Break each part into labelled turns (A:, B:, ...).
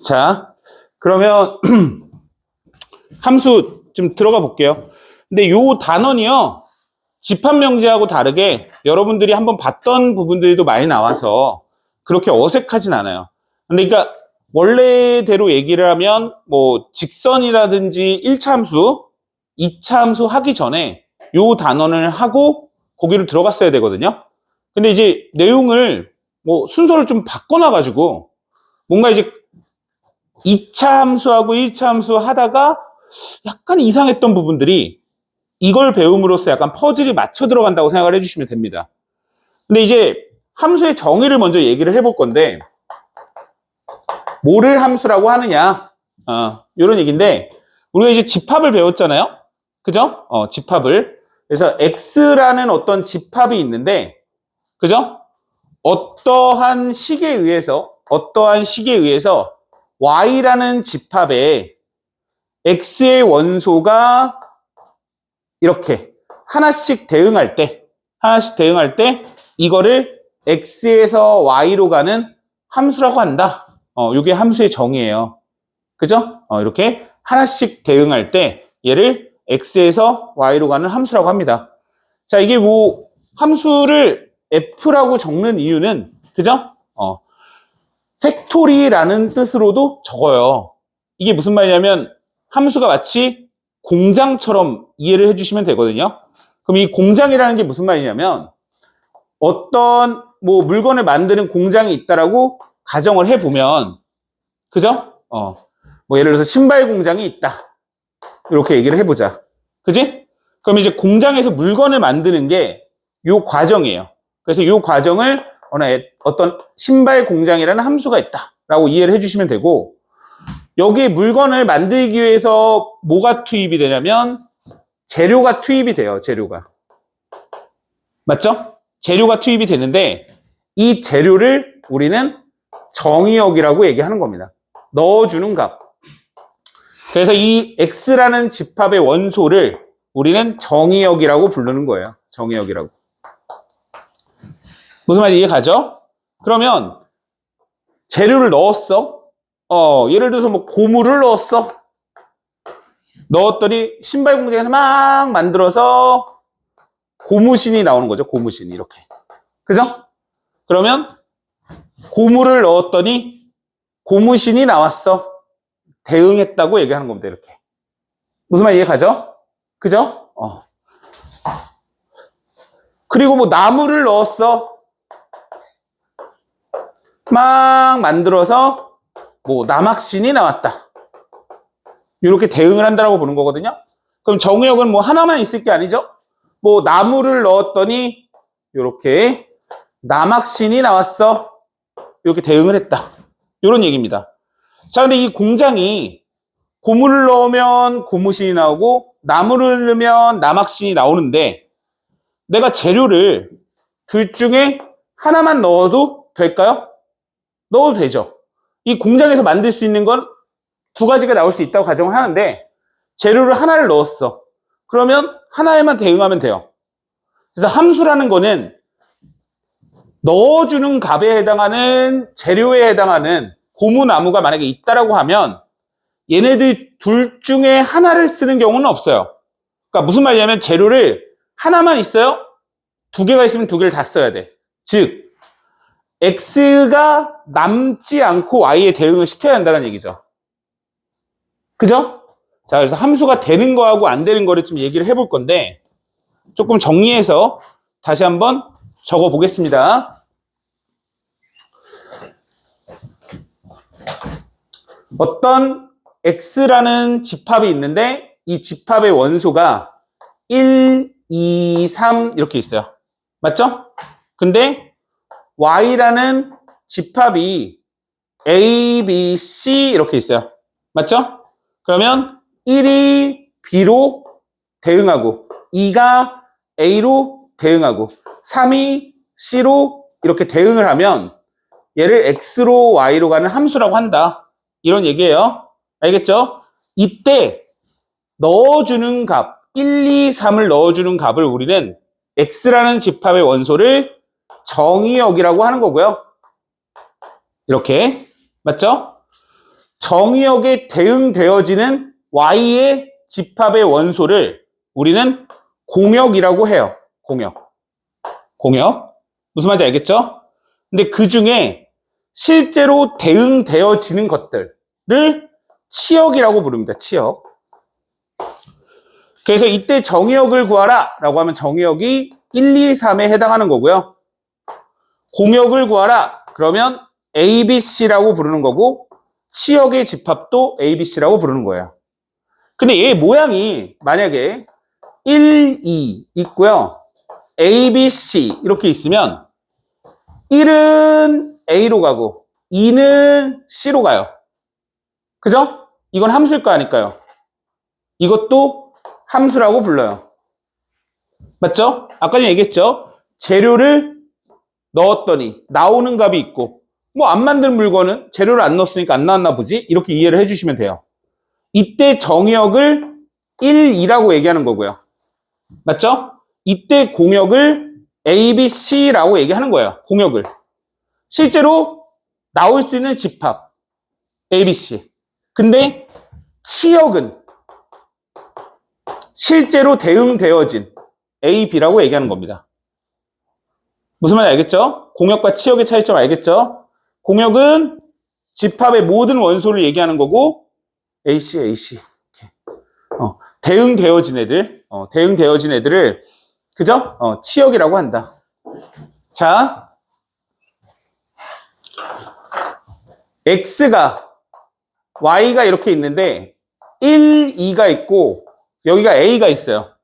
A: 자, 그러면 함수 좀 들어가 볼게요. 근데 요 단원이요, 집합명제하고 다르게 여러분들이 한번 봤던 부분들도 많이 나와서 그렇게 어색하진 않아요. 근데 그러니까 원래대로 얘기를 하면 뭐 직선이라든지 1차 함수, 2차 함수 하기 전에 요 단원을 하고 거기를 들어갔어야 되거든요. 근데 이제 내용을 뭐 순서를 좀 바꿔놔가지고 뭔가 이제 2차 함수하고 1차 함수 하다가 약간 이상했던 부분들이 이걸 배움으로써 약간 퍼즐이 맞춰 들어간다고 생각을 해주시면 됩니다. 근데 이제 함수의 정의를 먼저 얘기를 해볼 건데, 뭐를 함수라고 하느냐, 이런 얘기인데, 우리가 이제 집합을 배웠잖아요. 그죠? 집합을. 그래서 x라는 어떤 집합이 있는데, 그죠? 어떠한 식에 의해서 y라는 집합에 x의 원소가 이렇게 하나씩 대응할 때 이거를 x에서 y로 가는 함수라고 한다. 이게 함수의 정의예요. 그죠? 이렇게 하나씩 대응할 때 얘를 x에서 y로 가는 함수라고 합니다. 자, 이게 뭐 함수를 f라고 적는 이유는, 그죠? 팩토리라는 뜻으로도 적어요. 이게 무슨 말이냐면 함수가 마치 공장처럼 이해를 해주시면 되거든요. 그럼 이 공장이라는 게 무슨 말이냐면 어떤 뭐 물건을 만드는 공장이 있다라고 가정을 해보면, 그죠? 뭐 예를 들어서 신발 공장이 있다, 이렇게 얘기를 해보자. 그지? 그럼 이제 공장에서 물건을 만드는 게 요 과정이에요. 그래서 요 과정을 어떤 신발 공장이라는 함수가 있다라고 이해를 해주시면 되고, 여기에 물건을 만들기 위해서 뭐가 투입이 되냐면 재료가 투입이 돼요. 재료가. 맞죠? 재료가 투입이 되는데 이 재료를 우리는 정의역이라고 얘기하는 겁니다. 넣어주는 값. 그래서 이 x라는 집합의 원소를 우리는 정의역이라고 부르는 거예요. 정의역이라고. 무슨 말인지 이해가죠? 그러면 재료를 넣었어. 예를 들어서 뭐 고무를 넣었더니 신발 공장에서 막 만들어서 고무신이 나오는 거죠. 고무신 이렇게. 그죠? 그러면 고무를 넣었더니 고무신이 나왔어. 대응했다고 얘기하는 겁니다. 이렇게. 무슨 말 이해가죠? 그죠? 그리고 뭐 나무를 넣었어. 막 만들어서 뭐 남학신이 나왔다. 이렇게 대응을 한다라고 보는 거거든요. 그럼 정의역은 뭐 하나만 있을 게 아니죠? 뭐 나무를 넣었더니 이렇게 남학신이 나왔어. 이렇게 대응을 했다. 이런 얘기입니다. 자, 근데 이 공장이 고무를 넣으면 고무신이 나오고 나무를 넣으면 남학신이 나오는데 내가 재료를 둘 중에 하나만 넣어도 될까요? 넣어도 되죠. 이 공장에서 만들 수 있는 건 두 가지가 나올 수 있다고 가정을 하는데 재료를 하나를 넣었어. 그러면 하나에만 대응하면 돼요. 그래서 함수라는 거는 넣어주는 값에 해당하는 재료에 해당하는 고무, 나무가 만약에 있다라고 하면 얘네들 둘 중에 하나를 쓰는 경우는 없어요. 그러니까 무슨 말이냐면 재료를 하나만 있어요? 두 개가 있으면 두 개를 다 써야 돼. 즉 x가 남지 않고 y에 대응을 시켜야 한다는 얘기죠. 그죠? 자, 그래서 함수가 되는 거하고 안 되는 거를 좀 얘기를 해볼 건데 조금 정리해서 다시 한번 적어 보겠습니다. 어떤 x라는 집합이 있는데 이 집합의 원소가 1, 2, 3 이렇게 있어요. 맞죠? 근데 y라는 집합이 a, b, c 이렇게 있어요. 맞죠? 그러면 1이 b로 대응하고 2가 a로 대응하고 3이 c로 이렇게 대응을 하면 얘를 x로 y로 가는 함수라고 한다. 이런 얘기예요. 알겠죠? 이때 넣어주는 값 1, 2, 3을 넣어주는 값을 우리는 x라는 집합의 원소를 정의역이라고 하는 거고요. 이렇게. 맞죠? 정의역에 대응되어지는 y의 집합의 원소를 우리는 공역이라고 해요. 공역. 무슨 말인지 알겠죠? 근데 그 중에 실제로 대응되어지는 것들을 치역이라고 부릅니다. 치역. 그래서 이때 정의역을 구하라 라고 하면 정의역이 1, 2, 3에 해당하는 거고요. 공역을 구하라 그러면 A, B, C라고 부르는 거고 치역의 집합도 A, B, C라고 부르는 거예요. 근데 얘 모양이 만약에 1, 2 있고요. A, B, C 이렇게 있으면 1은 A로 가고 2는 C로 가요. 그죠? 이건 함수일 거 아닐까요? 이것도 함수라고 불러요. 맞죠? 아까 전에 얘기했죠? 재료를 넣었더니 나오는 값이 있고 뭐 안 만든 물건은 재료를 안 넣었으니까 안 나왔나 보지? 이렇게 이해를 해주시면 돼요. 이때 정의역을 1, 2라고 얘기하는 거고요. 맞죠? 이때 공역을 A, B, C라고 얘기하는 거예요. 공역을. 실제로 나올 수 있는 집합 A, B, C. 근데 치역은 실제로 대응되어진 A, B라고 얘기하는 겁니다. 무슨 말인지 알겠죠? 공역과 치역의 차이점 알겠죠? 공역은 집합의 모든 원소를 얘기하는 거고 AC, AC. 대응되어진 애들을 그죠? 치역이라고 한다. 자, X가 Y가 이렇게 있는데 1, 2가 있고 여기가 A가 있어요.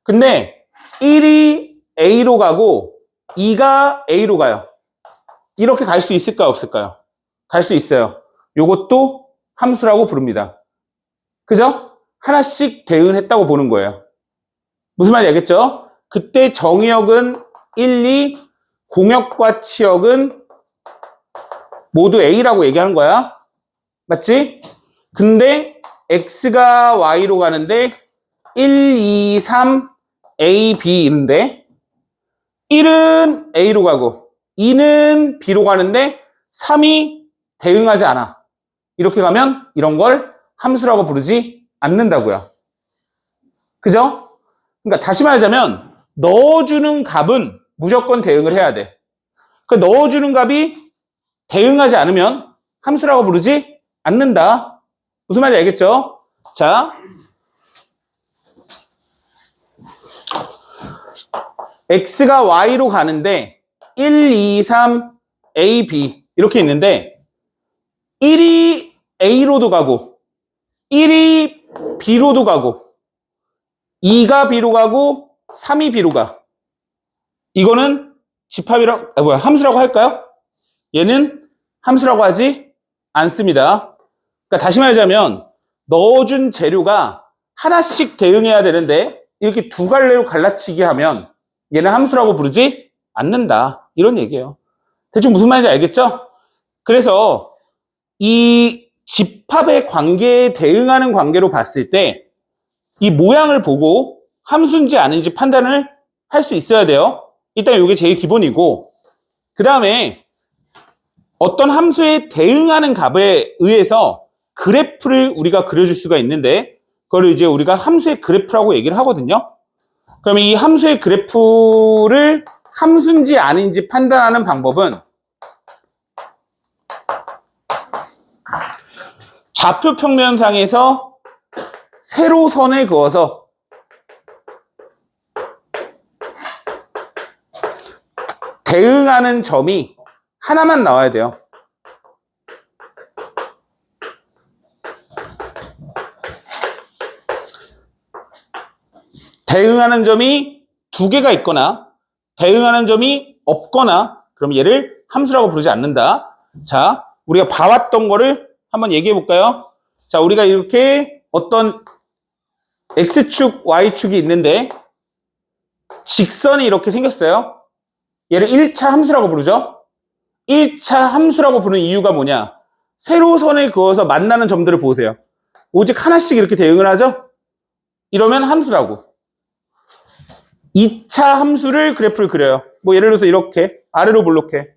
A: 근데 1이 A로 가고 2가 A로 가요. 이렇게 갈 수 있을까요? 없을까요? 갈 수 있어요. 요것도 함수라고 부릅니다. 그죠? 하나씩 대응을 했다고 보는 거예요. 무슨 말인지 알겠죠? 그때 정의역은 1, 2, 공역과 치역은 모두 A라고 얘기하는 거야. 맞지? 근데 X가 Y로 가는데 1, 2, 3, A, B 이런데 1은 A로 가고 2는 B로 가는데 3이 대응하지 않아. 이렇게 가면 이런 걸 함수라고 부르지 않는다고요. 그죠? 그러니까 다시 말하자면 넣어주는 값은 무조건 대응을 해야 돼. 그 넣어주는 값이 대응하지 않으면 함수라고 부르지 않는다. 무슨 말인지 알겠죠? 자, X가 Y로 가는데 1, 2, 3, A, B 이렇게 있는데 1이 A로도 가고 1이 B로도 가고 2가 B로 가고 3이 B로 가. 이거는 함수라고 할까요? 얘는 함수라고 하지 않습니다. 그러니까 다시 말하자면 넣어준 재료가 하나씩 대응해야 되는데 이렇게 두 갈래로 갈라치기 하면 얘는 함수라고 부르지 않는다. 이런 얘기예요. 대충 무슨 말인지 알겠죠? 그래서 이 집합의 관계에 대응하는 관계로 봤을 때 이 모양을 보고 함수인지 아닌지 판단을 할 수 있어야 돼요. 일단 이게 제일 기본이고 그 다음에 어떤 함수에 대응하는 값에 의해서 그래프를 우리가 그려줄 수가 있는데 그걸 이제 우리가 함수의 그래프라고 얘기를 하거든요. 그럼 이 함수의 그래프를 함수인지 아닌지 판단하는 방법은 좌표 평면상에서 세로선에 그어서 대응하는 점이 하나만 나와야 돼요. 대응하는 점이 두 개가 있거나 대응하는 점이 없거나 그럼 얘를 함수라고 부르지 않는다. 자, 우리가 봐왔던 거를 한번 얘기해 볼까요? 자, 우리가 이렇게 어떤 X축, Y축이 있는데 직선이 이렇게 생겼어요. 얘를 1차 함수라고 부르죠. 1차 함수라고 부르는 이유가 뭐냐? 세로선에 그어서 만나는 점들을 보세요. 오직 하나씩 이렇게 대응을 하죠? 이러면 함수라고. 2차 함수를 그래프를 그려요. 뭐 예를 들어서 이렇게 아래로 볼록해.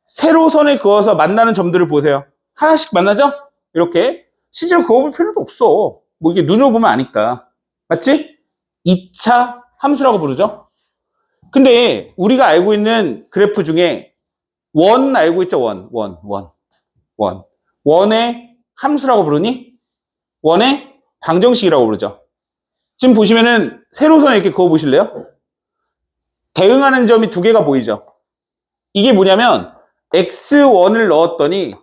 A: 세로선에 그어서 만나는 점들을 보세요. 하나씩 만나죠? 이렇게. 실제로 그거 볼 필요도 없어. 뭐 이게 눈으로 보면 아니까. 맞지? 2차 함수라고 부르죠. 근데 우리가 알고 있는 그래프 중에 원 알고 있죠? 원. 원의 함수라고 부르니? 원의 방정식이라고 부르죠. 지금 보시면은 세로선에 이렇게 그어 보실래요? 대응하는 점이 두 개가 보이죠? 이게 뭐냐면 x1을 넣었더니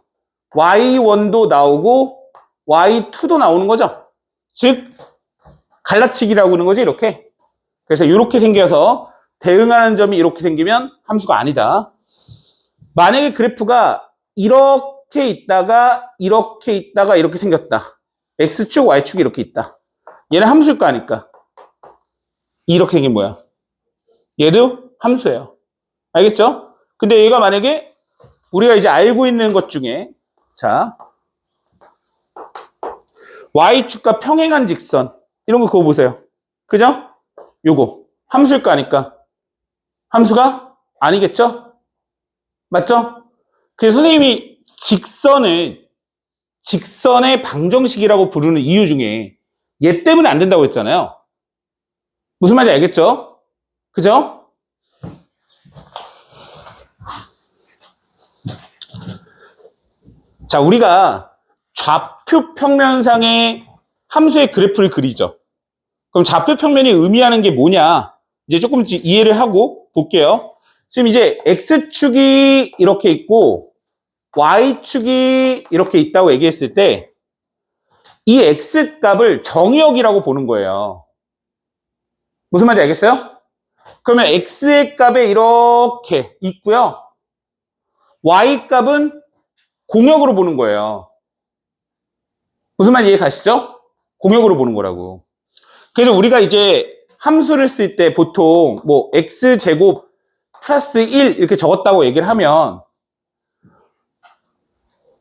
A: y1도 나오고 y2도 나오는 거죠. 즉 갈라치기라고 하는 거지, 이렇게. 그래서 이렇게 생겨서 대응하는 점이 이렇게 생기면 함수가 아니다. 만약에 그래프가 이렇게 있다가 이렇게 생겼다. x축, y축이 이렇게 있다. 얘는 함수일 거 아니까. 이렇게 생긴 뭐야? 얘도 함수예요. 알겠죠? 근데 얘가 만약에 우리가 이제 알고 있는 것 중에, 자, y축과 평행한 직선, 이런 거 그거 보세요. 그죠? 요거 함수일 거 아니까. 함수가 아니겠죠? 맞죠? 그래서 선생님이 직선의 방정식이라고 부르는 이유 중에 얘 때문에 안 된다고 했잖아요. 무슨 말인지 알겠죠? 그죠? 자, 우리가 좌표 평면상의 함수의 그래프를 그리죠. 그럼 좌표 평면이 의미하는 게 뭐냐? 이제 조금 이해를 하고 볼게요. 지금 이제 X축이 이렇게 있고 Y축이 이렇게 있다고 얘기했을 때 이 X값을 정의역이라고 보는 거예요. 무슨 말인지 알겠어요? 그러면 X의 값에 이렇게 있고요. Y값은 공역으로 보는 거예요. 무슨 말인지 이해 가시죠? 공역으로 보는 거라고. 그래서 우리가 이제 함수를 쓸 때 보통 뭐 x제곱 플러스 1 이렇게 적었다고 얘기를 하면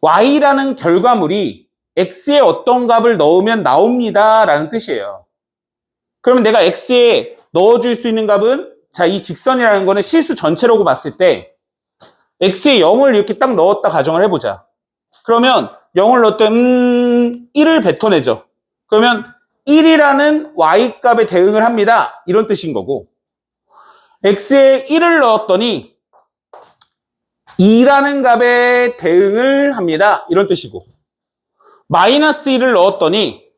A: y라는 결과물이 x에 어떤 값을 넣으면 나옵니다 라는 뜻이에요. 그러면 내가 x에 넣어줄 수 있는 값은, 자, 이 직선이라는 거는 실수 전체라고 봤을 때 x에 0을 이렇게 딱 넣었다 가정을 해보자. 그러면 0을 넣었더니 1을 뱉어내죠. 그러면 1이라는 y값에 대응을 합니다. 이런 뜻인 거고, x에 1을 넣었더니 2라는 값에 대응을 합니다. 이런 뜻이고, 마이너스 1을 넣었더니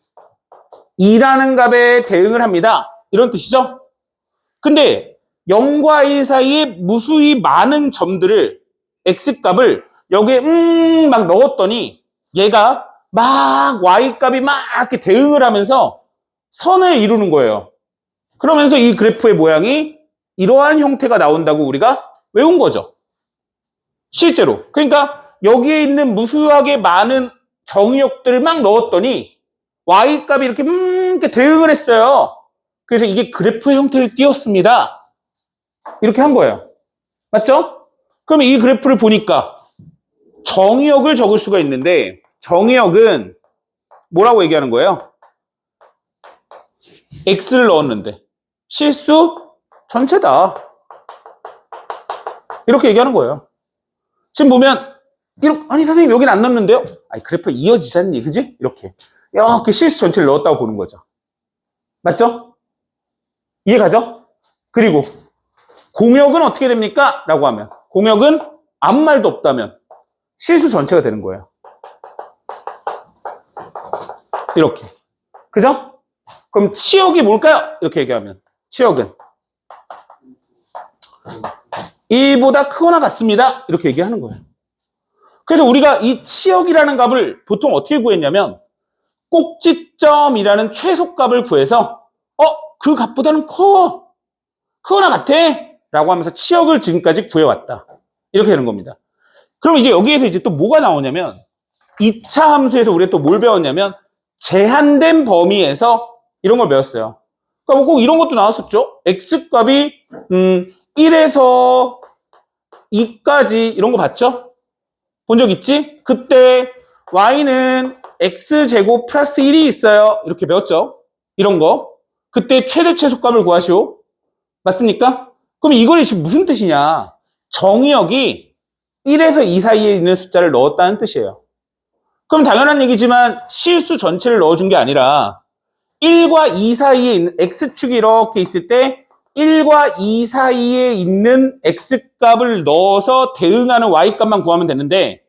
A: 2라는 값에 대응을 합니다. 이런 뜻이죠. 근데 0과 1 사이에 무수히 많은 점들을, x값을 여기에 막 넣었더니 얘가 막 y값이 막 이렇게 대응을 하면서 선을 이루는 거예요. 그러면서 이 그래프의 모양이 이러한 형태가 나온다고 우리가 외운 거죠. 실제로. 그러니까 여기에 있는 무수하게 많은 정의역들을 막 넣었더니 y값이 이렇게 대응을 했어요. 그래서 이게 그래프의 형태를 띄었습니다. 이렇게 한 거예요. 맞죠? 그러면 이 그래프를 보니까 정의역을 적을 수가 있는데, 정의역은 뭐라고 얘기하는 거예요? x를 넣었는데 실수 전체다. 이렇게 얘기하는 거예요. 지금 보면 아니 선생님 여긴 안 넣었는데요? 아니 그래프 이어지잖니, 그지? 이렇게 실수 전체를 넣었다고 보는 거죠. 맞죠? 이해가죠? 그리고 공역은 어떻게 됩니까? 라고 하면, 공역은 아무 말도 없다면 실수 전체가 되는 거예요. 이렇게. 그죠? 그럼 치역이 뭘까요? 이렇게 얘기하면 치역은 1보다 크거나 같습니다. 이렇게 얘기하는 거예요. 그래서 우리가 이 치역이라는 값을 보통 어떻게 구했냐면 꼭지점이라는 최소값을 구해서 그 값보다는 크거나 같아 라고 하면서 치역을 지금까지 구해왔다. 이렇게 되는 겁니다. 그럼 이제 여기에서 이제 또 뭐가 나오냐면 2차 함수에서 우리가 또 뭘 배웠냐면 제한된 범위에서 이런 걸 배웠어요. 그러니까 뭐 꼭 이런 것도 나왔었죠. x값이 1에서 2까지 이런 거 봤죠? 본 적 있지? 그때 y는 x제곱 플러스 1이 있어요. 이렇게 배웠죠? 이런 거. 그때 최대 최소값을 구하시오. 맞습니까? 그럼 이걸 지금 무슨 뜻이냐? 정의역이 1에서 2 사이에 있는 숫자를 넣었다는 뜻이에요. 그럼 당연한 얘기지만 실수 전체를 넣어준 게 아니라 1과 2 사이에 있는 x축이 이렇게 있을 때 1과 2 사이에 있는 x값을 넣어서 대응하는 y값만 구하면 되는데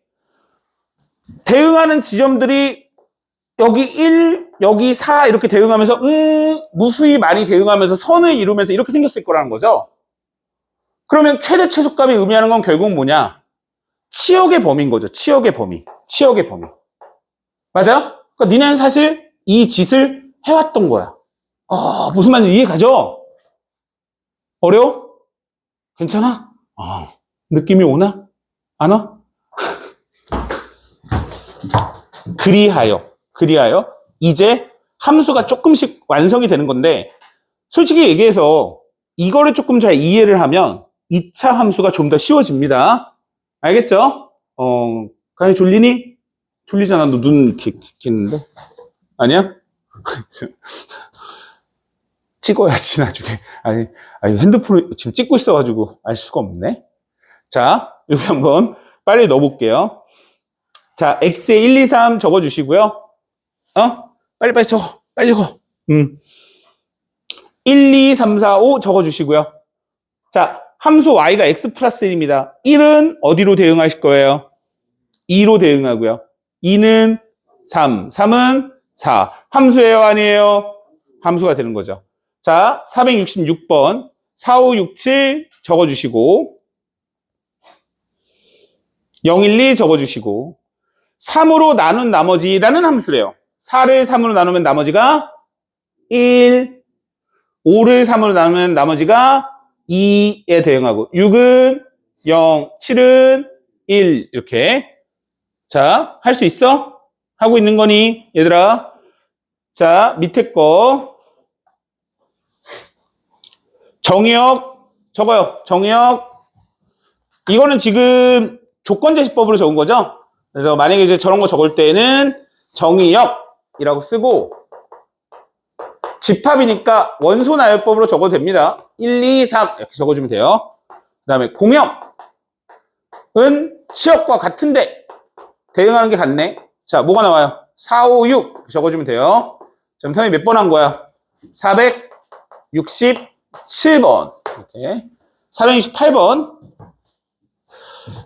A: 대응하는 지점들이 여기 1, 여기 4 이렇게 대응하면서 무수히 많이 대응하면서 선을 이루면서 이렇게 생겼을 거라는 거죠. 그러면 최대 최소값이 의미하는 건 결국 뭐냐? 치역의 범위인 거죠. 치역의 범위. 치역의 범위. 맞아요? 그러니까 니네는 사실 이 짓을 해왔던 거야. 무슨 말인지 이해 가죠? 어려워? 괜찮아? 느낌이 오나? 안 와? 그리하여 이제 함수가 조금씩 완성이 되는 건데 솔직히 얘기해서 이거를 조금 잘 이해를 하면 2차 함수가 좀 더 쉬워집니다. 알겠죠? 가연이 졸리니? 졸리잖아. 너 눈 겠는데? 아니야? 찍어야지 나중에. 아니 핸드폰을 지금 찍고 있어가지고 알 수가 없네. 자, 여기 한번 빨리 넣어볼게요. 자, x에 1, 2, 3 적어주시고요. 빨리 적어. 빨리 적어. 1, 2, 3, 4, 5 적어주시고요. 자, 함수 y가 x 플러스 1입니다. 1은 어디로 대응하실 거예요? 2로 대응하고요. 2는 3, 3은 4. 함수예요, 아니에요? 함수가 되는 거죠. 자, 466번 4, 5, 6, 7 적어주시고 0, 1, 2 적어주시고 3으로 나눈 나머지라는 함수래요. 4를 3으로 나누면 나머지가 1, 5를 3으로 나누면 나머지가 2에 대응하고 6은 0, 7은 1 이렇게. 자, 할 수 있어? 하고 있는 거니 얘들아? 자, 밑에 거 정의역 적어요. 정의역 이거는 지금 조건제시법으로 적은 거죠? 그래서 만약에 이제 저런 거 적을 때는 정의역이라고 쓰고 집합이니까 원소나열법으로 적어도 됩니다. 1, 2, 3 이렇게 적어주면 돼요. 그 다음에 공역은 치역과 같은데 대응하는 게 같네. 자, 뭐가 나와요? 4, 5, 6 적어주면 돼요. 그럼 선생님이 몇 번 한 거야? 467번. 이렇게. 468번.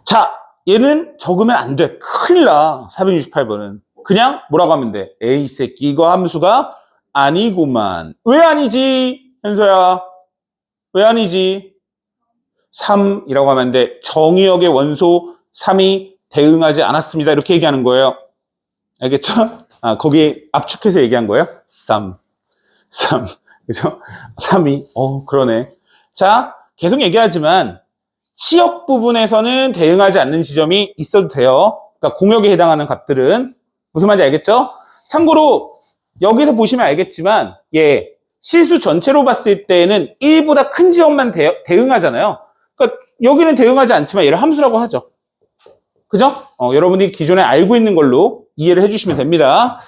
A: 자, 얘는 적으면 안 돼. 큰일 나. 468번은. 그냥 뭐라고 하면 돼? 에이 새끼 이거 함수가 아니구만. 왜 아니지? 현서야. 왜 아니지? 3이라고 하면 돼. 정의역의 원소 3이 대응하지 않았습니다. 이렇게 얘기하는 거예요. 알겠죠? 거기 압축해서 얘기한 거예요. 3. 그죠? 3이. 그러네. 자, 계속 얘기하지만 치역 부분에서는 대응하지 않는 지점이 있어도 돼요. 그러니까 공역에 해당하는 값들은. 무슨 말인지 알겠죠? 참고로 여기서 보시면 알겠지만 실수 전체로 봤을 때는 1보다 큰 지역만 대응하잖아요. 그러니까 여기는 대응하지 않지만 얘를 함수라고 하죠. 그죠? 여러분이 기존에 알고 있는 걸로 이해를 해주시면 됩니다.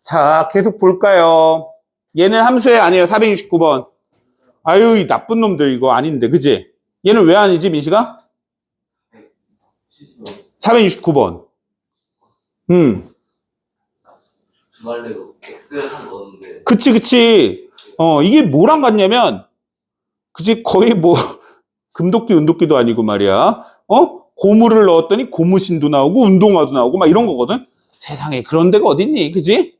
A: 자, 계속 볼까요? 얘는 함수에 아니에요. 469번. 아유, 이 나쁜 놈들 이거 아닌데, 그지? 얘는 왜 아니지, 민식아? 469번.
B: 주말대로 X를 한 넣었는데.
A: 그치. 이게 뭐랑 같냐면, 그치, 거의 뭐, 금도끼, 은도끼도 아니고 말이야. 고무를 넣었더니 고무신도 나오고, 운동화도 나오고, 막 이런 거거든? 세상에 그런 데가 어딨니, 그지?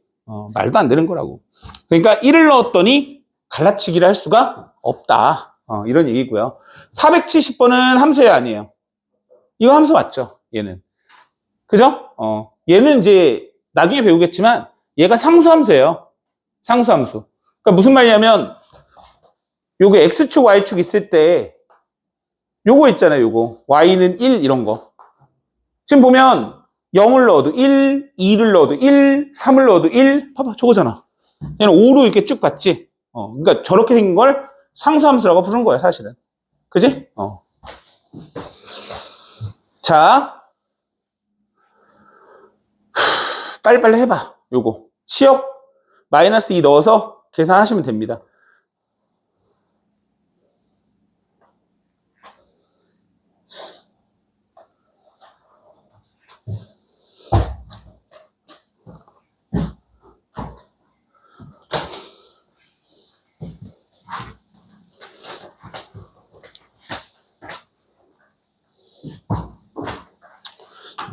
A: 말도 안 되는 거라고. 그러니까 1을 넣었더니 갈라치기를 할 수가 없다. 이런 얘기고요. 470번은 함수에 아니에요. 이거 함수 맞죠? 얘는. 그죠? 얘는 이제 나중에 배우겠지만 얘가 상수함수예요. 상수함수. 그러니까 무슨 말이냐면 요게 X축, Y축 있을 때 요거 있잖아요. 요거. Y는 1 이런 거. 지금 보면 0을 넣어도 1, 2를 넣어도 1, 3을 넣어도 1. 봐봐. 저거잖아. 얘는 5로 이렇게 쭉 갔지. 그러니까 저렇게 생긴 걸 상수함수라고 부르는 거야, 사실은. 그지? 자. 빨리빨리 해봐. 요거. 치역 마이너스 2 넣어서 계산하시면 됩니다.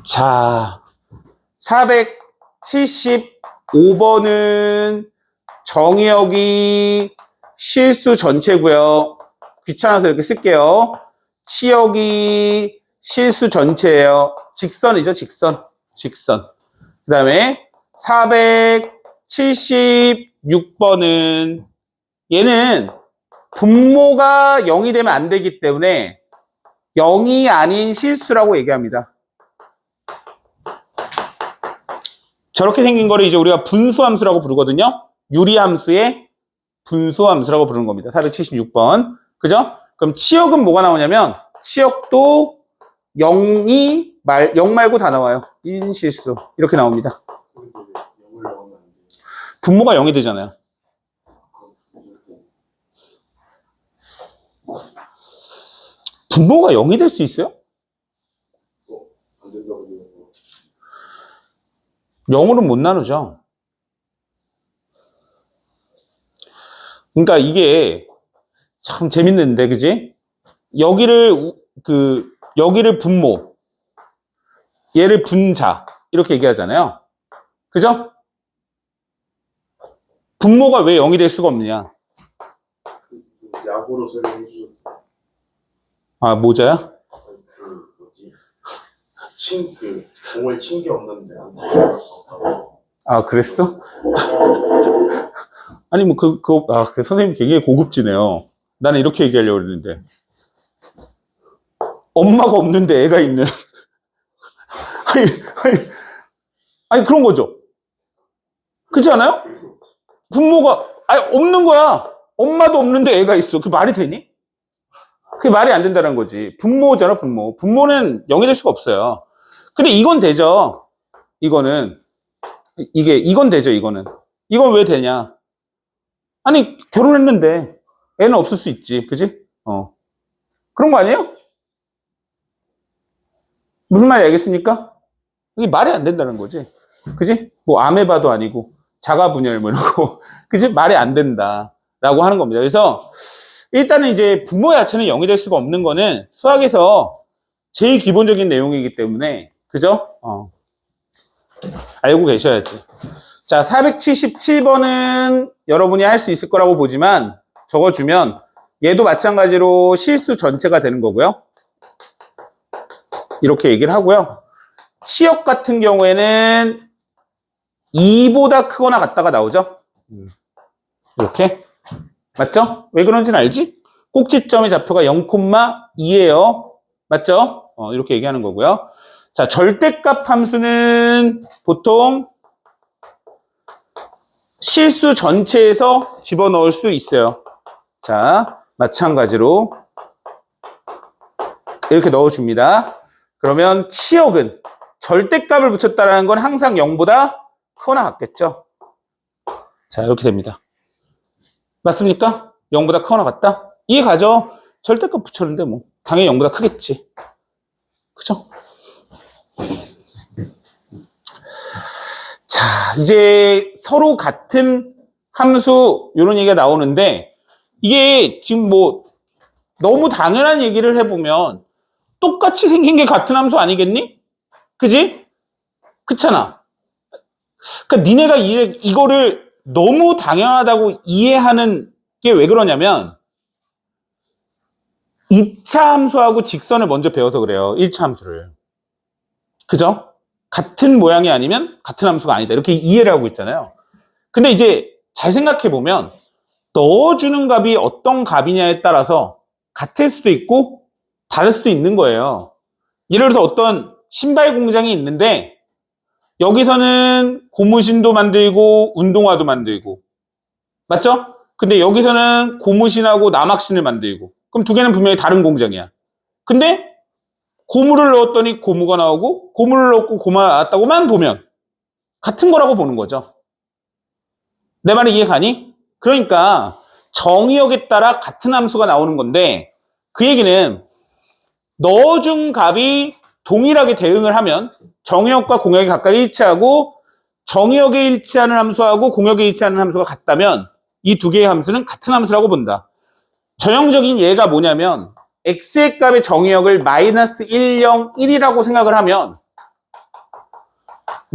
A: 자, 475번은 정의역이 실수 전체고요. 귀찮아서 이렇게 쓸게요. 치역이 실수 전체예요. 직선이죠, 직선. 직선. 그 다음에 476번은 얘는 분모가 0이 되면 안 되기 때문에 0이 아닌 실수라고 얘기합니다. 저렇게 생긴 거를 이제 우리가 분수함수라고 부르거든요. 유리함수의 분수함수라고 부르는 겁니다. 476번. 그죠? 그럼 치역은 뭐가 나오냐면 치역도 0 말고 다 나와요. 인실수. 이렇게 나옵니다. 분모가 0이 되잖아요. 분모가 0이 될 수 있어요? 0으로는 못 나누죠. 그러니까 이게 참 재밌는데, 그지? 여기를 분모, 얘를 분자, 이렇게 얘기하잖아요. 그죠? 분모가 왜 0이 될 수가 없느냐?
C: 약으로 설명해 주셨죠.
A: 아, 모자야?
C: 공을 친 게 없는데 안 들어갈 수 없다고.
A: 아, 그랬어? 아니, 뭐, 그 선생님 굉장히 고급지네요. 나는 이렇게 얘기하려고 했는데. 엄마가 없는데 애가 있는. 아니, 그런 거죠. 그렇지 않아요? 분모가, 없는 거야. 엄마도 없는데 애가 있어. 그게 말이 되니? 그게 말이 안 된다는 거지. 분모잖아, 분모. 분모는 0이 될 수가 없어요. 근데 이건 되죠. 이건 되죠, 이거는. 이건 왜 되냐? 아니, 결혼했는데 애는 없을 수 있지. 그지? 그런 거 아니에요? 무슨 말인지 알겠습니까? 이게 말이 안 된다는 거지. 그지? 뭐, 아메바도 아니고, 자가분열 뭐 이런 거. 그지? 말이 안 된다라고 하는 겁니다. 그래서, 일단은 이제 분모 자체는 0이 될 수가 없는 거는 수학에서 제일 기본적인 내용이기 때문에, 그죠? 알고 계셔야지. 자, 477번은 여러분이 할 수 있을 거라고 보지만, 적어주면, 얘도 마찬가지로 실수 전체가 되는 거고요. 이렇게 얘기를 하고요. 치역 같은 경우에는 2보다 크거나 같다가 나오죠? 이렇게. 맞죠? 왜 그런지는 알지? 꼭지점의 좌표가 0,2예요. 맞죠? 이렇게 얘기하는 거고요. 자, 절대값 함수는 보통 실수 전체에서 집어넣을 수 있어요. 자, 마찬가지로 이렇게 넣어줍니다. 그러면 치역은 절대값을 붙였다는 건 항상 0보다 크거나 같겠죠? 자, 이렇게 됩니다. 맞습니까? 0보다 크거나 같다? 이해가죠? 절대값 붙였는데 뭐 당연히 0보다 크겠지. 그죠? 자, 이제 서로 같은 함수 이런 얘기가 나오는데 이게 지금 뭐 너무 당연한 얘기를 해보면 똑같이 생긴 게 같은 함수 아니겠니? 그지? 그렇잖아. 그러니까 니네가 이거를 너무 당연하다고 이해하는 게 왜 그러냐면 2차 함수하고 직선을 먼저 배워서 그래요. 1차 함수를. 그죠? 같은 모양이 아니면 같은 함수가 아니다. 이렇게 이해를 하고 있잖아요. 근데 이제 잘 생각해보면 넣어주는 값이 어떤 값이냐에 따라서 같을 수도 있고 다를 수도 있는 거예요. 예를 들어서 어떤 신발 공장이 있는데 여기서는 고무신도 만들고 운동화도 만들고 맞죠? 근데 여기서는 고무신하고 남학신을 만들고 그럼 두 개는 분명히 다른 공장이야. 근데 고무를 넣었더니 고무가 나오고 고무를 넣고 고무가 나왔다고만 보면 같은 거라고 보는 거죠. 내 말이 이해가니? 그러니까 정의역에 따라 같은 함수가 나오는 건데 그 얘기는 넣어준 값이 동일하게 대응을 하면 정의역과 공역이 각각 일치하고 정의역에 일치하는 함수하고 공역에 일치하는 함수가 같다면 이 두 개의 함수는 같은 함수라고 본다. 전형적인 예가 뭐냐면 x의 값의 정의역을 마이너스 1, 0, 1이라고 생각을 하면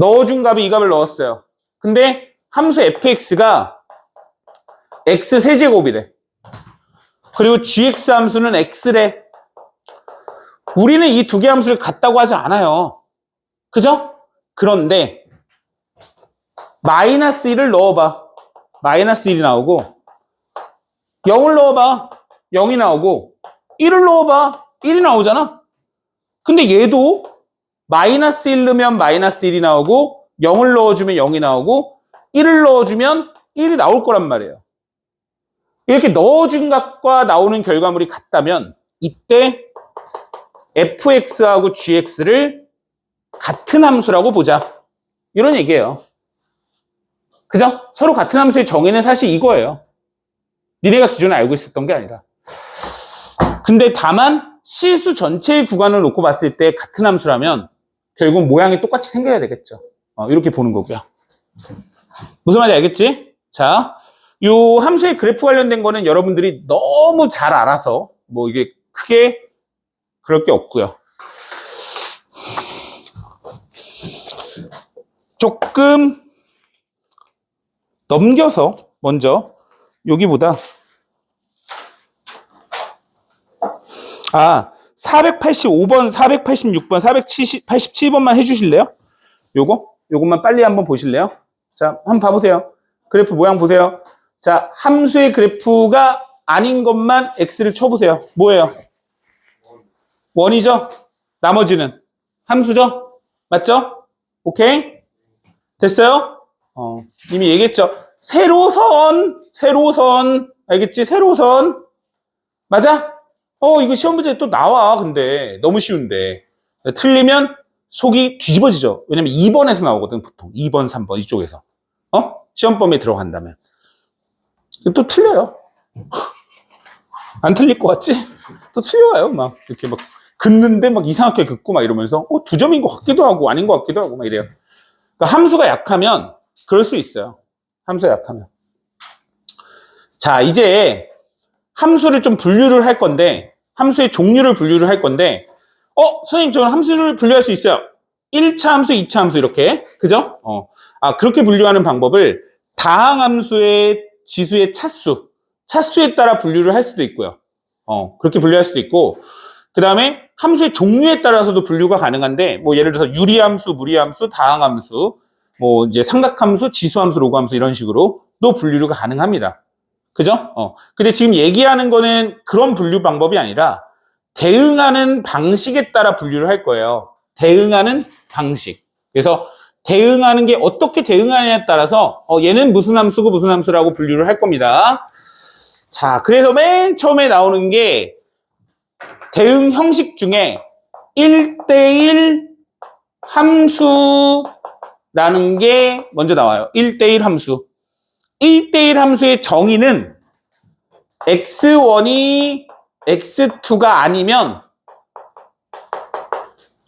A: 넣어준 값이 이 값을 넣었어요. 근데 함수 fx가 x 세제곱이래. 그리고 gx 함수는 x래. 우리는 이 두 개 함수를 같다고 하지 않아요. 그죠? 그런데 마이너스 1을 넣어봐. 마이너스 1이 나오고 0을 넣어봐. 0이 나오고 1을 넣어봐. 1이 나오잖아. 근데 얘도 마이너스 1 넣으면 마이너스 1이 나오고 0을 넣어주면 0이 나오고 1을 넣어주면 1이 나올 거란 말이에요. 이렇게 넣어준 값과 나오는 결과물이 같다면 이때 fx하고 gx를 같은 함수라고 보자. 이런 얘기예요. 그죠? 서로 같은 함수의 정의는 사실 이거예요. 니네가 기존에 알고 있었던 게 아니라. 근데 다만 실수 전체의 구간을 놓고 봤을 때 같은 함수라면 결국 모양이 똑같이 생겨야 되겠죠. 이렇게 보는 거고요. 무슨 말인지 알겠지? 자, 요 함수의 그래프 관련된 거는 여러분들이 너무 잘 알아서 뭐 이게 크게 그럴 게 없고요. 조금 넘겨서 먼저 여기보다 485번, 486번, 487번만 해주실래요? 요것만 빨리 한번 보실래요? 자, 한번 봐보세요. 그래프 모양 보세요. 자, 함수의 그래프가 아닌 것만 x를 쳐보세요. 뭐예요? 원이죠? 나머지는 함수죠? 맞죠? 오케이? 됐어요? 이미 얘기했죠? 세로선. 알겠지? 세로선. 맞아? 이거 시험 문제 또 나와. 근데 너무 쉬운데. 틀리면 속이 뒤집어지죠. 왜냐면 2번에서 나오거든, 보통. 2번, 3번 이쪽에서. 시험범위에 들어간다면. 또 틀려요. 안 틀릴 것 같지? 또 틀려와요. 막 이렇게 막 긋는데 막 이상하게 긋고 막 이러면서 2점인 것 같기도 하고 아닌 것 같기도 하고 막 이래요. 그러니까 함수가 약하면 그럴 수 있어요. 함수가 약하면. 자, 이제 함수를 좀 분류를 할 건데, 함수의 종류를 분류를 할 건데, 선생님, 저는 함수를 분류할 수 있어요. 1차 함수, 2차 함수, 이렇게. 그죠? 그렇게 분류하는 방법을 다항함수의 지수의 차수에 따라 분류를 할 수도 있고요. 그렇게 분류할 수도 있고, 그 다음에 함수의 종류에 따라서도 분류가 가능한데, 뭐, 예를 들어서 유리함수, 무리함수, 다항함수, 뭐, 이제 삼각함수, 지수함수, 로그함수, 이런 식으로도 분류가 가능합니다. 그죠? 근데 지금 얘기하는 거는 그런 분류 방법이 아니라 대응하는 방식에 따라 분류를 할 거예요. 대응하는 방식. 그래서 대응하는 게 어떻게 대응하느냐에 따라서 얘는 무슨 함수고 무슨 함수라고 분류를 할 겁니다. 자, 그래서 맨 처음에 나오는 게 대응 형식 중에 1대1 함수라는 게 먼저 나와요. 1대1 함수. 1대1 함수의 정의는 x1이 x2가 아니면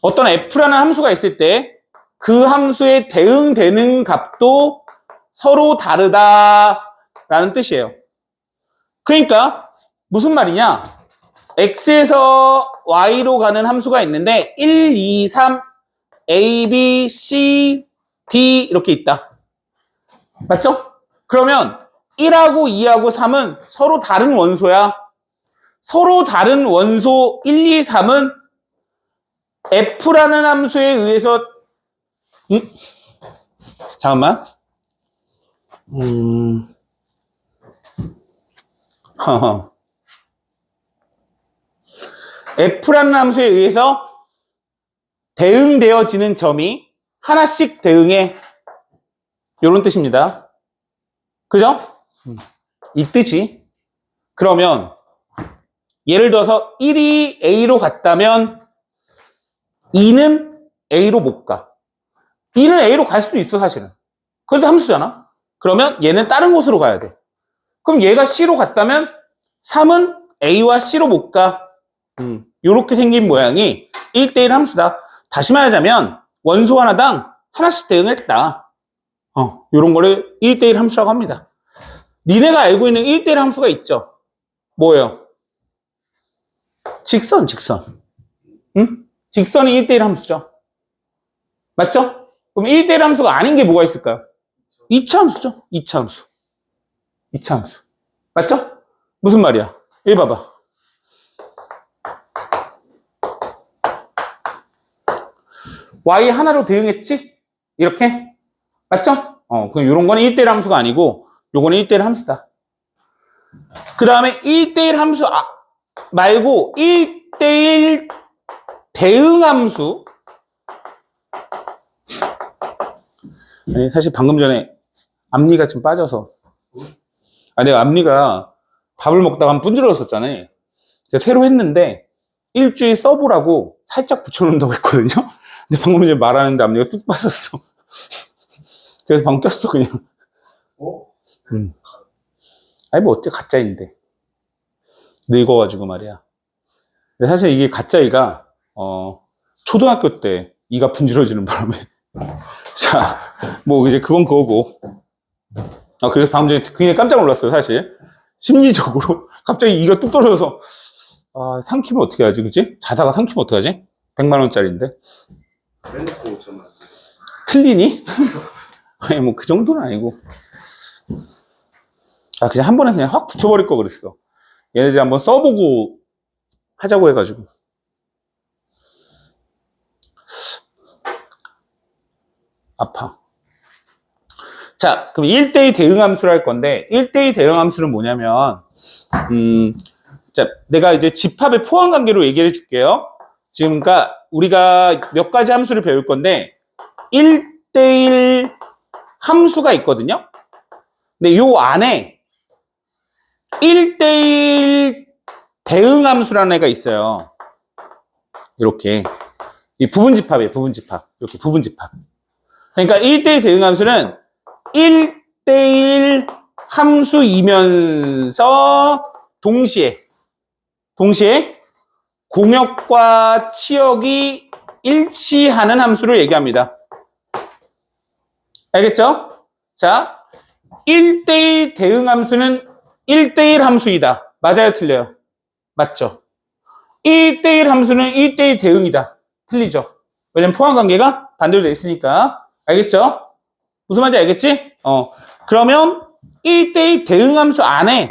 A: 어떤 f라는 함수가 있을 때 그 함수에 대응되는 값도 서로 다르다라는 뜻이에요. 그러니까 무슨 말이냐? x에서 y로 가는 함수가 있는데 1, 2, 3, a, b, c, d 이렇게 있다. 맞죠? 그러면 1하고 2하고 3은 서로 다른 원소야. 서로 다른 원소 1, 2, 3은 f라는 함수에 의해서 잠깐만. f라는 함수에 의해서 대응되어지는 점이 하나씩 대응해. 이런 뜻입니다. 그죠? 이 뜻이. 그러면 예를 들어서 1이 A로 갔다면 2는 A로 못 가. 2는 A로 갈 수도 있어, 사실은. 그래도 함수잖아. 그러면 얘는 다른 곳으로 가야 돼. 그럼 얘가 C로 갔다면 3은 A와 C로 못 가. 요렇게 생긴 모양이 1대1 함수다. 다시 말하자면 원소 하나당 하나씩 대응했다. 요런 거를 1대1 함수라고 합니다. 니네가 알고 있는 1대1 함수가 있죠? 뭐예요? 직선. 응? 직선이 1대1 함수죠. 맞죠? 그럼 1대1 함수가 아닌 게 뭐가 있을까요? 2차 함수죠. 2차 함수. 2차 함수. 맞죠? 무슨 말이야? 1 봐봐. y 하나로 대응했지? 이렇게? 맞죠? 그럼 요런 거는 1대1 함수가 아니고 요거는 1대1 함수다. 그 다음에 1대1 함수 말고 1대1 대응 함수. 아니, 사실 방금 전에 앞니가 좀 빠져서. 내가 앞니가 밥을 먹다가 한 분질러졌었잖아요. 제가 새로 했는데 일주일 써보라고 살짝 붙여놓는다고 했거든요. 근데 방금 전에 말하는데 앞니가 뚝 빠졌어. 그래서 방금 꼈어 그냥. 아니 뭐 어때 가짜인데. 늙어가지고 말이야. 근데 사실 이게 가짜이가 초등학교 때 이가 분질러지는 바람에 자, 뭐 이제 그건 그거고. 그래서 방금 전에 굉장히 깜짝 놀랐어요 사실. 심리적으로 갑자기 이가 뚝 떨어져서 삼키면 어떻게 하지 그치? 자다가 삼키면 어떻게 하지? 100만 원짜리인데
C: 렌코 저는
A: 틀리니? 아니 뭐 그 정도는 아니고 그냥 한 번에 그냥 확 붙여버릴 거 그랬어. 얘네들 한번 써보고 하자고 해가지고. 아파. 자, 그럼 1대2 대응함수를 할 건데 1대2 대응함수는 뭐냐면 자, 내가 이제 집합의 포함관계로 얘기를 해줄게요. 지금 그러니까 우리가 몇 가지 함수를 배울 건데 1대1 함수가 있거든요. 근데 요 안에 1대1 대응함수라는 애가 있어요. 이렇게 이 부분집합이에요. 부분집합. 이렇게 부분집합. 그러니까 1대1 대응함수는 1대1 함수이면서 동시에 공역과 치역이 일치하는 함수를 얘기합니다. 알겠죠? 자, 1대1 대응함수는 1대1 함수이다. 맞아요? 틀려요? 맞죠? 1대1 함수는 1대1 대응이다. 틀리죠? 왜냐면 포함관계가 반대로 되어 있으니까. 알겠죠? 무슨 말인지 알겠지? 그러면 1대1 대응함수 안에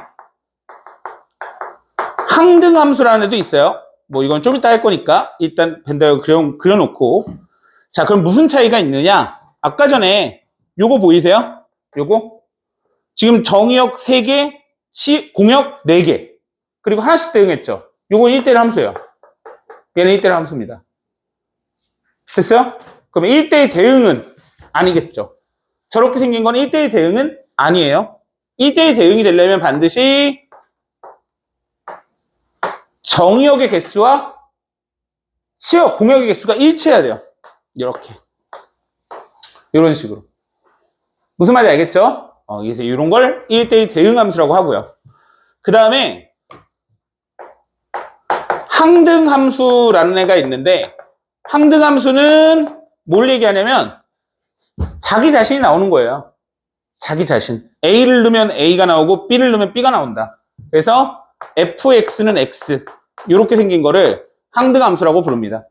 A: 항등함수라는 애도 있어요. 뭐 이건 좀 이따 할 거니까 일단 벤더에 그려놓고. 자, 그럼 무슨 차이가 있느냐? 아까 전에 요거 보이세요? 요거? 지금 정의역 3개, 공역 4개. 그리고 하나씩 대응했죠? 요건 1대1 함수예요. 얘는 1대1 함수입니다. 됐어요? 그럼 1대1 대응은 아니겠죠? 저렇게 생긴 건 1대1 대응은 아니에요. 1대1 대응이 되려면 반드시 정의역의 개수와 치역, 공역의 개수가 일치해야 돼요. 이렇게. 이런 식으로. 무슨 말인지 알겠죠? 그래서 이런 걸 1대1 대응함수라고 하고요. 그 다음에 항등함수라는 애가 있는데 항등함수는 뭘 얘기하냐면 자기 자신이 나오는 거예요. 자기 자신. A를 넣으면 A가 나오고 B를 넣으면 B가 나온다. 그래서 fx는 x 이렇게 생긴 거를 항등함수라고 부릅니다.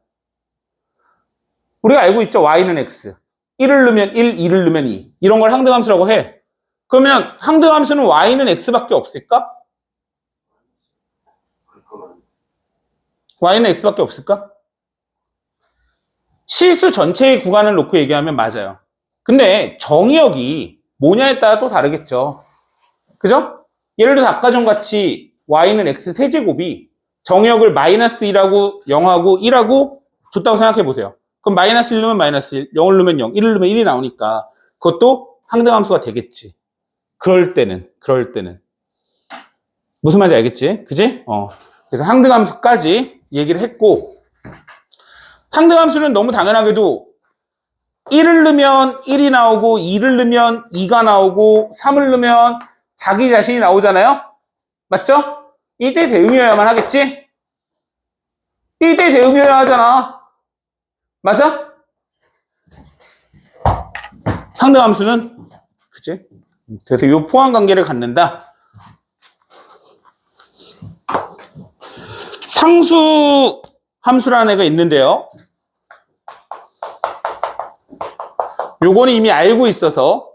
A: 우리가 알고 있죠? y는 x 1을 넣으면 1, 2를 넣으면 2 이런 걸 항등함수라고 해. 그러면 항등함수는 y는 x밖에 없을까? y는 x밖에 없을까? 실수 전체의 구간을 놓고 얘기하면 맞아요. 근데 정의역이 뭐냐에 따라 또 다르겠죠. 그죠? 예를 들어서 아까 전같이 y는 x 세제곱이 정의역을 마이너스 1하고 0하고 1하고 줬다고 생각해 보세요. 그럼 마이너스 1 넣으면 마이너스 1, 0을 넣으면 0, 1을 넣으면 1이 나오니까 그것도 항등함수가 되겠지. 그럴 때는. 무슨 말인지 알겠지? 그지? 그래서 항등함수까지 얘기를 했고, 항등함수는 너무 당연하게도 1을 넣으면 1이 나오고 2를 넣으면 2가 나오고 3을 넣으면 자기 자신이 나오잖아요? 맞죠? 1대1 대응이어야만 하겠지? 1대1 대응이어야 하잖아. 맞아? 항등함수는 그치? 그래서 이 포함관계를 갖는다. 상수 함수라는 애가 있는데요. 요거는 이미 알고 있어서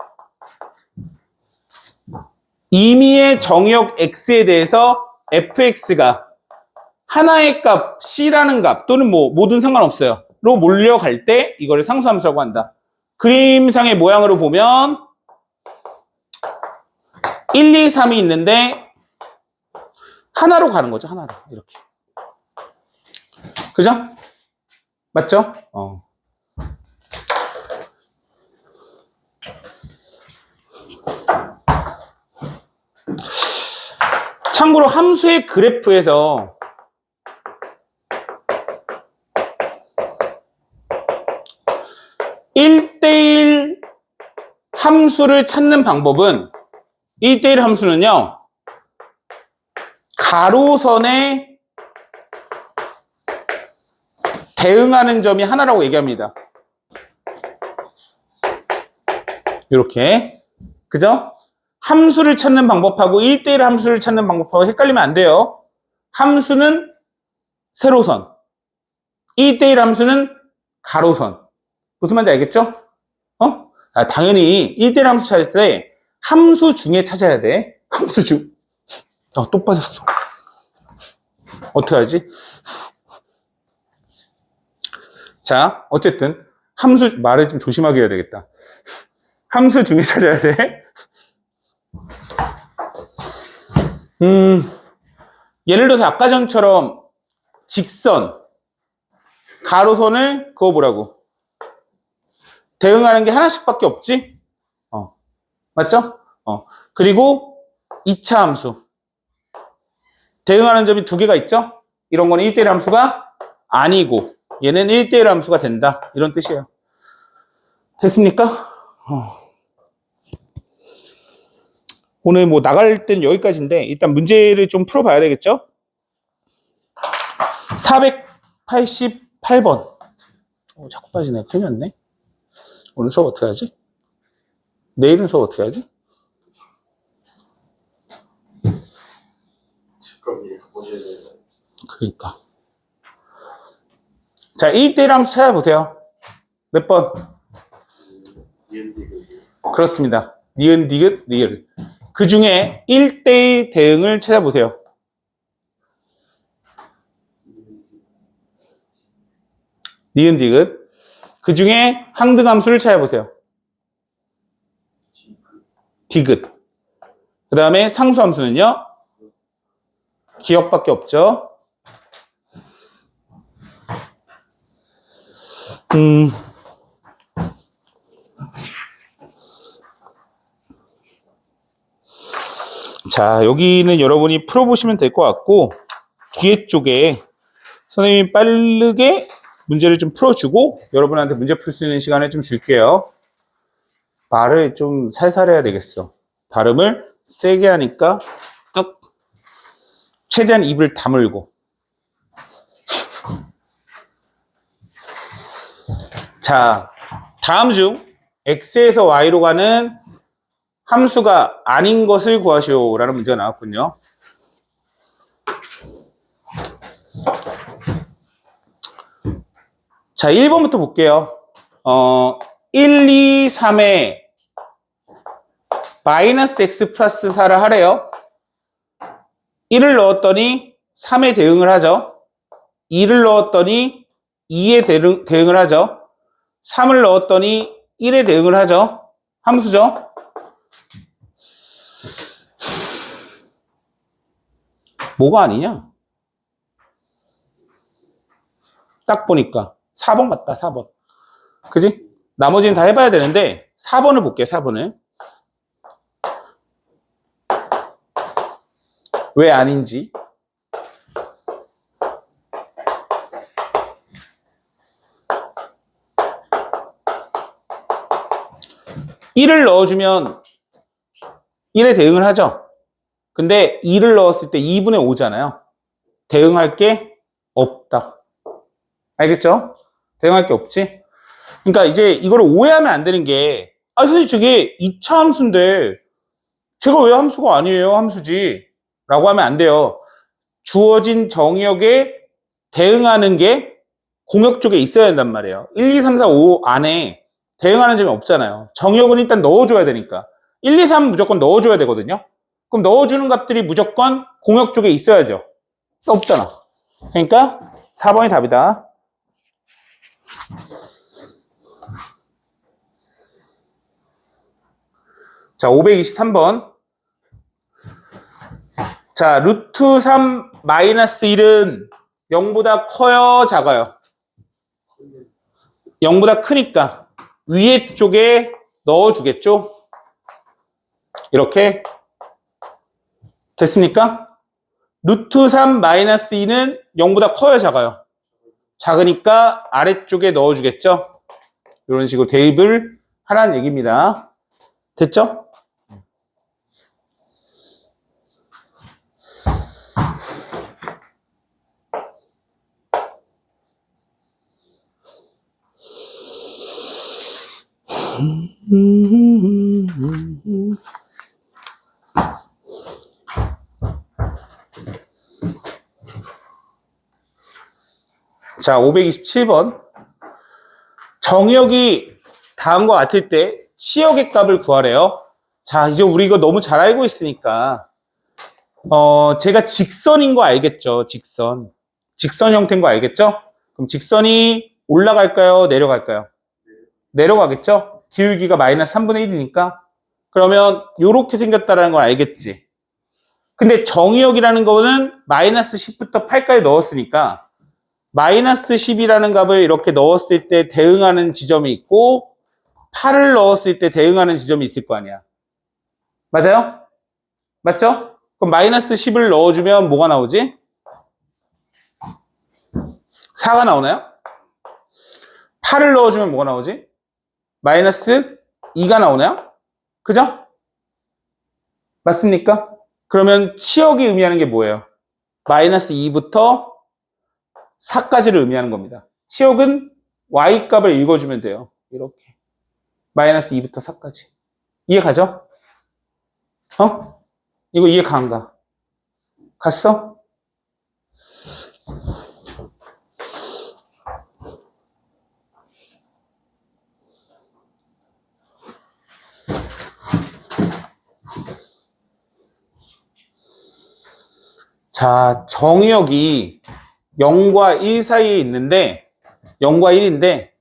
A: 임의의 정의역 x에 대해서 fx가 하나의 값 c라는 값 또는 뭐 뭐든 상관없어요 로 몰려갈 때 이거를 상수함수라고 한다. 그림상의 모양으로 보면 1, 2, 3이 있는데 하나로 가는 거죠. 하나로 이렇게. 그죠? 맞죠? 참고로 함수의 그래프에서 (1대1) 함수를 찾는 방법은 1대1 함수는요 가로선에 대응하는 점이 하나라고 얘기합니다. 이렇게. 그죠? 함수를 찾는 방법하고 1대1 함수를 찾는 방법하고 헷갈리면 안 돼요. 함수는 세로선, 1대1 함수는 가로선. 무슨 말인지 알겠죠? 당연히 1대1 함수 찾을 때 함수 중에 찾아야 돼. 함수 중. 또 빠졌어. 어떡하지? 자, 어쨌든 함수 말을 좀 조심하게 해야 되겠다. 함수 중에 찾아야 돼. 예를 들어서 아까 전처럼 직선, 가로선을 그거 뭐라고? 대응하는 게 하나씩밖에 없지? 맞죠? 그리고 2차 함수. 대응하는 점이 두 개가 있죠? 이런 거는 1대1 함수가 아니고 얘는 1대1 함수가 된다. 이런 뜻이에요. 됐습니까? 오늘 뭐 나갈 땐 여기까지인데 일단 문제를 좀 풀어봐야 되겠죠? 488번. 자꾸 빠지네. 큰일 났네. 오늘 수업 어떻게 하지? 내일은 수업 어떻게 하지?
C: 지금 미리 가보셔야 돼요.
A: 그러니까. 자, 1대1 함수 찾아보세요. 몇 번? 그렇습니다. 니은, 디귿, 리을. 그 중에 1대1 대응을 찾아보세요. 니은, 디귿. 그 중에 항등함수를 찾아보세요. 디귿. 그 다음에 상수함수는요? 기억밖에 없죠. 자, 여기는 여러분이 풀어보시면 될 것 같고 뒤에 쪽에 선생님이 빠르게 문제를 좀 풀어주고 여러분한테 문제 풀 수 있는 시간을 좀 줄게요. 말을 좀 살살 해야 되겠어. 발음을 세게 하니까 뚝 최대한 입을 다물고. 자, 다음 중 x에서 y로 가는 함수가 아닌 것을 구하시오 라는 문제가 나왔군요. 자, 1번부터 볼게요. 1, 2, 3에 마이너스 x 플러스 4를 하래요. 1을 넣었더니 3에 대응을 하죠. 2를 넣었더니 2에 대응을 하죠. 3을 넣었더니 1에 대응을 하죠. 함수죠. 뭐가 아니냐? 딱 보니까 4번 같다. 4번. 그지? 나머지는 다 해봐야 되는데 4번을 볼게요. 4번을. 왜 아닌지. (1을) 넣어주면 1에 대응을 하죠. 근데 2를 넣었을 때 2분의 5잖아요. 대응할 게 없다. 알겠죠? 대응할 게 없지? 그러니까 이제 이거를 오해하면 안 되는 게, 선생님 저게 2차 함수인데 제가 왜 함수가 아니에요? 함수지. 라고 하면 안 돼요. 주어진 정의역에 대응하는 게 공역 쪽에 있어야 된단 말이에요. 1, 2, 3, 4, 5 안에 대응하는 점이 없잖아요. 정의역은 일단 넣어줘야 되니까. 1, 2, 3 무조건 넣어줘야 되거든요. 그럼 넣어주는 값들이 무조건 공역 쪽에 있어야죠. 없잖아. 그러니까 4번이 답이다. 자, 523번. 자, 루트 3 마이너스 1은 0보다 커요, 작아요? 0보다 크니까 위에 쪽에 넣어주겠죠? 이렇게 됐습니까? 루트 3 마이너스 2는 0보다 커요, 작아요? 작으니까 아래쪽에 넣어주겠죠? 이런 식으로 대입을 하라는 얘기입니다. 됐죠? 자, 527번. 정의역이 다음과 같을 때 치역의 값을 구하래요. 자, 이제 우리 이거 너무 잘 알고 있으니까 제가 직선인 거 알겠죠? 직선 형태인 거 알겠죠? 그럼 직선이 올라갈까요? 내려갈까요? 내려가겠죠? 기울기가 마이너스 3분의 1이니까. 그러면 이렇게 생겼다는 걸 알겠지? 근데 정의역이라는 거는 마이너스 10부터 8까지 넣었으니까 마이너스 10이라는 값을 이렇게 넣었을 때 대응하는 지점이 있고 8을 넣었을 때 대응하는 지점이 있을 거 아니야. 맞아요? 맞죠? 그럼 마이너스 10을 넣어주면 뭐가 나오지? 4가 나오나요? 8을 넣어주면 뭐가 나오지? 마이너스 2가 나오나요? 그죠? 맞습니까? 그러면 치역이 의미하는 게 뭐예요? 마이너스 2부터 4까지를 의미하는 겁니다. 치역은 y값을 읽어주면 돼요. 이렇게. 마이너스 2부터 4까지. 이해 가죠? 이거 이해 가 안 가? 갔어? 자, 정의역이 0과 1 사이에 있는데 0과 1인데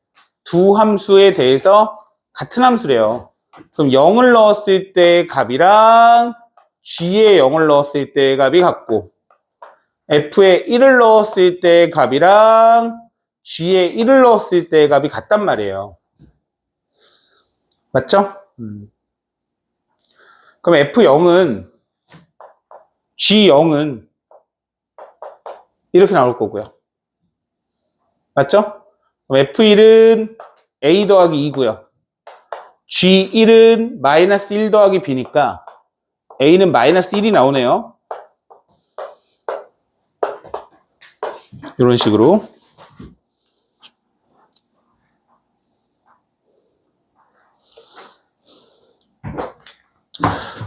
A: 두 함수에 대해서 같은 함수래요. 그럼 0을 넣었을 때 값이랑 g에 0을 넣었을 때 값이 같고 f에 1을 넣었을 때 값이랑 g에 1을 넣었을 때 값이 같단 말이에요. 맞죠? 그럼 f0은 g0은 이렇게 나올 거고요. 맞죠? 그럼 f1은 a 더하기 2고요. g1은 마이너스 1 더하기 b니까 a는 마이너스 1이 나오네요. 이런 식으로.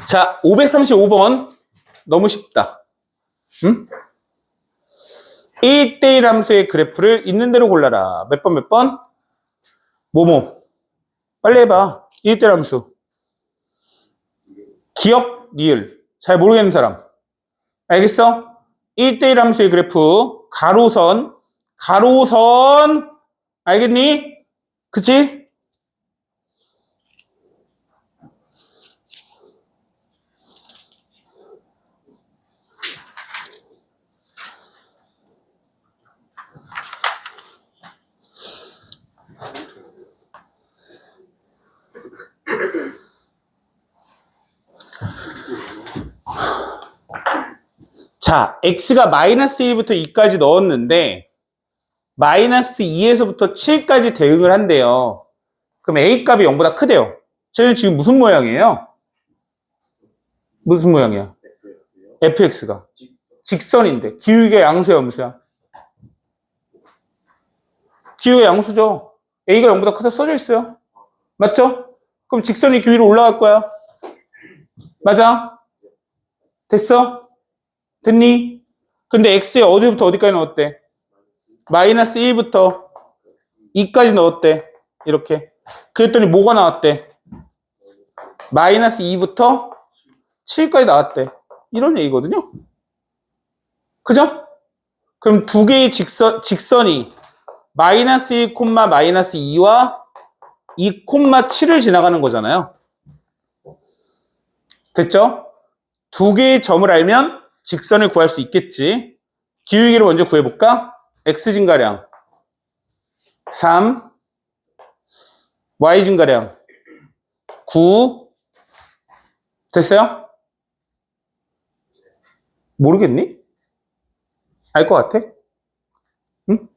A: 자, 535번. 너무 쉽다. 1대1 함수의 그래프를 있는 대로 골라라. 몇 번, 몇 번? 뭐뭐? 빨리 해봐. 1대1 함수. 기억, 리을. 잘 모르겠는 사람. 알겠어? 1대1 함수의 그래프. 가로선. 알겠니? 그치? 자, x가 마이너스 1부터 2까지 넣었는데 마이너스 2에서부터 7까지 대응을 한대요. 그럼 a 값이 0보다 크대요. 저희는 지금 무슨 모양이에요? 무슨 모양이야? fx가 직선인데 기울기가 양수야, 음수야? 기울기가 양수죠. a가 0보다 크다 써져 있어요. 맞죠? 그럼 직선이 그 위로 올라갈 거야. 맞아? 됐어? 됐니? 근데 x에 어디부터 어디까지 넣었대? 마이너스 1부터 2까지 넣었대. 이렇게. 그랬더니 뭐가 나왔대? 마이너스 2부터 7까지 나왔대. 이런 얘기거든요. 그죠? 그럼 두 개의 직선이 마이너스 1, 마이너스 2와 2, 7을 지나가는 거잖아요. 됐죠? 두 개의 점을 알면 직선을 구할 수 있겠지. 기울기를 먼저 구해볼까? x 증가량 3, y 증가량 9. 됐어요? 모르겠니? 알 것 같아? 응?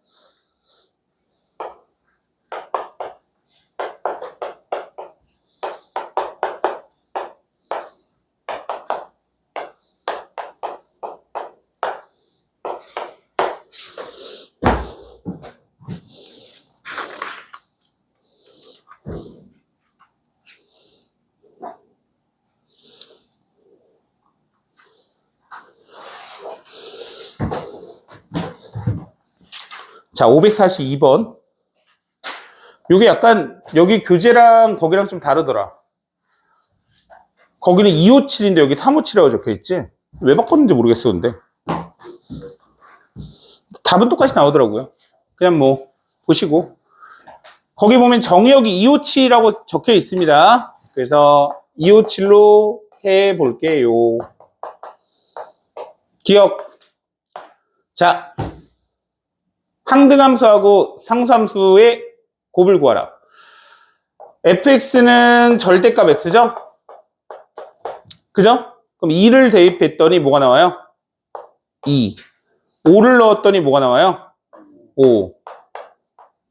A: 자, 542번. 요게 약간, 여기 교재랑 거기랑 좀 다르더라. 거기는 257인데 여기 357이라고 적혀 있지? 왜 바꿨는지 모르겠어, 근데. 답은 똑같이 나오더라고요. 그냥 뭐, 보시고. 거기 보면 정의역이 257이라고 적혀 있습니다. 그래서 257로 해 볼게요. 기억. 자. 항등함수하고 상수함수의 곱을 구하라. fx는 절대값 x죠? 그죠? 그럼 2를 대입했더니 뭐가 나와요? 2. 5를 넣었더니 뭐가 나와요? 5.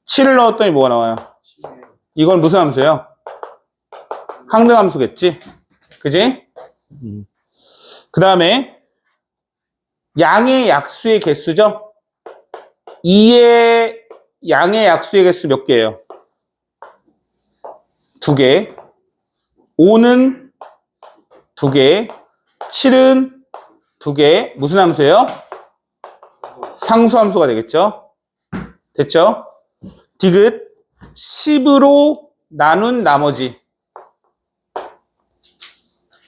A: 7을 넣었더니 뭐가 나와요? 이건 무슨 함수예요? 항등함수겠지? 그지? 그 다음에 양의 약수의 개수죠? 2의 양의 약수의 개수 몇 개예요? 2개. 5는 2개. 7은 2개. 무슨 함수예요? 상수함수가 되겠죠? 됐죠? 디귿 10으로 나눈 나머지.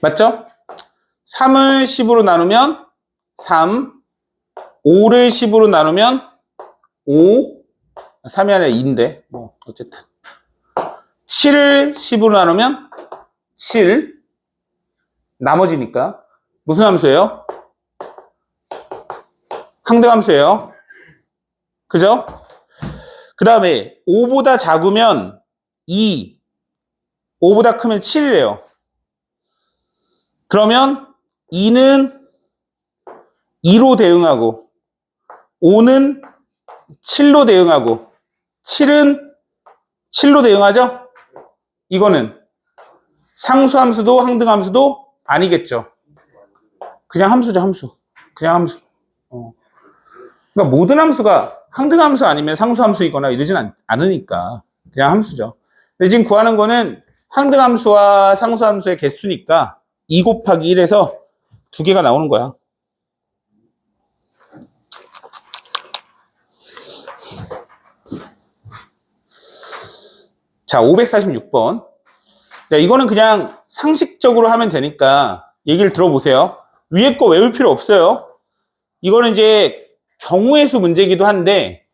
A: 맞죠? 3을 10으로 나누면 3. 5를 10으로 나누면 5, 3이 아니라 2인데, 뭐, 어쨌든. 7을 10으로 나누면 7, 나머지니까. 무슨 함수예요? 항등함수예요. 그죠? 그 다음에 5보다 작으면 2, 5보다 크면 7이래요. 그러면 2는 2로 대응하고, 5는 7로 대응하고 7은 7로 대응하죠? 이거는 상수함수도 항등함수도 아니겠죠. 그냥 함수죠, 함수. 그냥 함수. 그러니까 모든 함수가 항등함수 아니면 상수함수이거나 이러진 않으니까 그냥 함수죠. 근데 지금 구하는 거는 항등함수와 상수함수의 개수니까 2 곱하기 1에서 2개가 나오는 거야. 자, 546번. 자, 이거는 그냥 상식적으로 하면 되니까 얘기를 들어보세요. 위에 거 외울 필요 없어요. 이거는 이제 경우의 수 문제이기도 한데,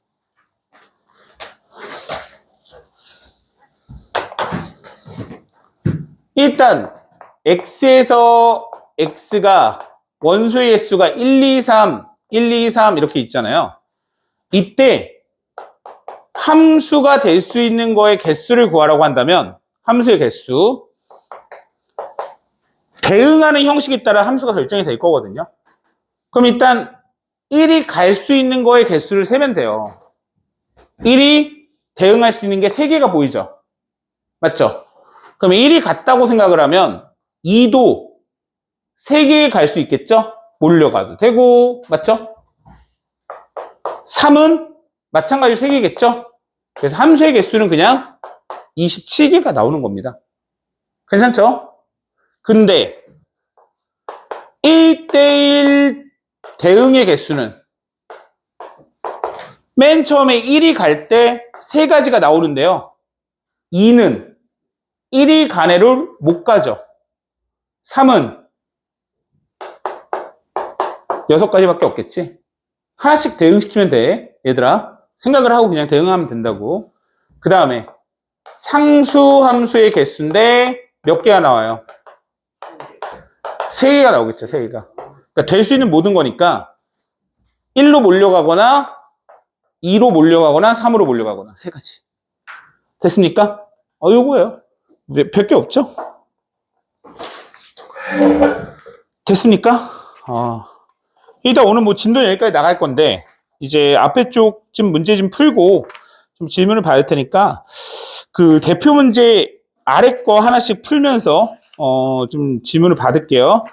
A: 일단 x에서 x가 원소의 개수가 1, 2, 3, 1, 2, 3 이렇게 있잖아요. 이때 함수가 될 수 있는 거의 개수를 구하라고 한다면 함수의 개수, 대응하는 형식에 따라 함수가 결정이 될 거거든요. 그럼 일단 1이 갈 수 있는 거의 개수를 세면 돼요. 1이 대응할 수 있는 게 3개가 보이죠? 맞죠? 그럼 1이 같다고 생각을 하면 2도 3개에 갈 수 있겠죠? 몰려가도 되고, 맞죠? 3은 마찬가지로 3개겠죠? 그래서 함수의 개수는 그냥 27개가 나오는 겁니다. 괜찮죠? 근데 1대1 대응의 개수는 맨 처음에 1이 갈 때 3가지가 나오는데요. 2는 1이 가내를 못 가죠. 3은 6가지밖에 없겠지. 하나씩 대응시키면 돼. 얘들아. 생각을 하고 그냥 대응하면 된다고. 그 다음에 상수함수의 개수인데 몇 개가 나와요? 3개가 나오겠죠. 3개가. 그러니까 될 수 있는 모든 거니까 1로 몰려가거나 2로 몰려가거나 3으로 몰려가거나 3가지. 됐습니까? 요거예요. 별게 없죠? 됐습니까? 일단 오늘 뭐 진도 여기까지 나갈 건데 이제 앞에 쪽 좀 문제 좀 풀고 좀 질문을 받을 테니까 그 대표 문제 아래 거 하나씩 풀면서 좀 질문을 받을게요.